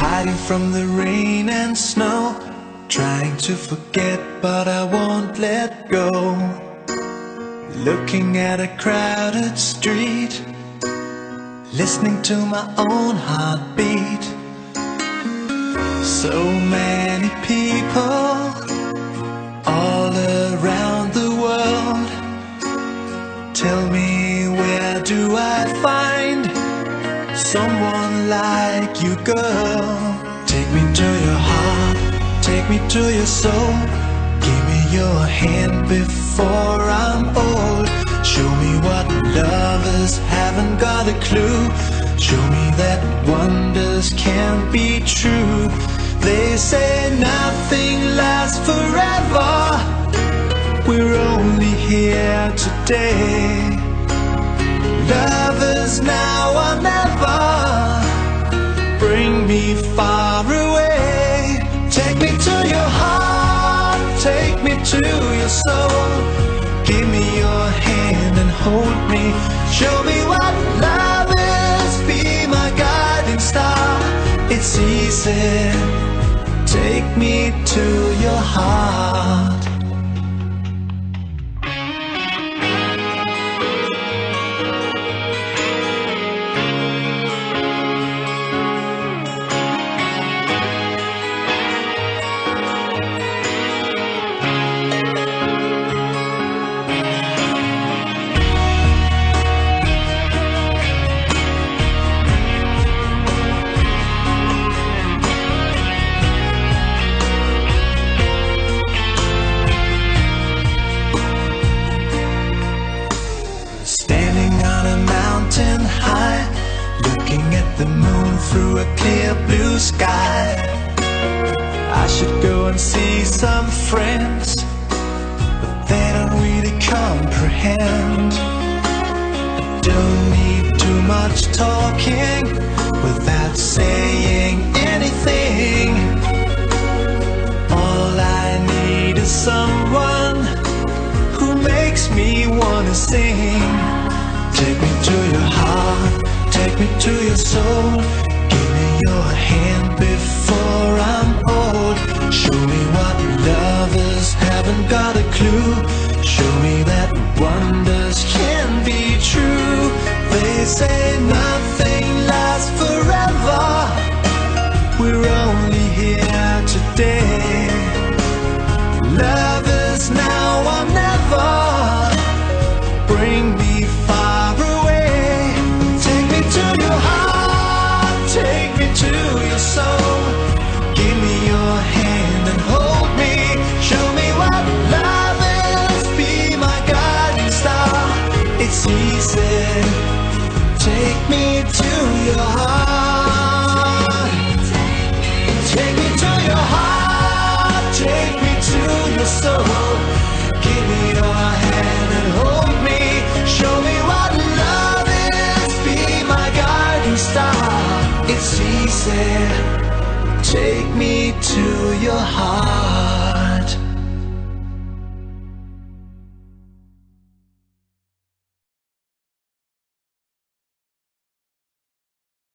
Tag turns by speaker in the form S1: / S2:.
S1: Hiding from the rain and snow, trying to forget but I won't let go. Looking at a crowded street, listening to my own heartbeat. So many people all around the world. Tell me, where do I find someone like you, girl? Take me to your heart, take me to your soul. Give me your hand before I'm old. Show me what lovers haven't got a clue. Show me that wonders can't be true. They say nothing lasts forever. We're only here today. Lovers now or never. Bring me far away. Take me to your heart, take me to your soul. Give me your hand and hold me. Show me what love is, be my guiding star. It's easy, take me to your heart. The moon through a clear blue sky. I should go and see some friends, but they don't really comprehend. I don't need too much talking without saying anything. All I need is someone who makes me wanna sing. Take me to your heart, take me to your soul. Give me your hand before I'm old. Show me what lovers haven't got a clue. Show me that wonders can be true. They say nothing lasts forever. We're only here today. Lovers now or never. Bring me far away. Take me to your heart, take me to your soul. Give me your hand and hold me. Show me what love is, be my guiding star. It's easy, take me to your heart. Take me to your heart, take me to your soul. Give me your hand and hold me. Show me what love is, be my guiding star. It's easy, take me to your heart.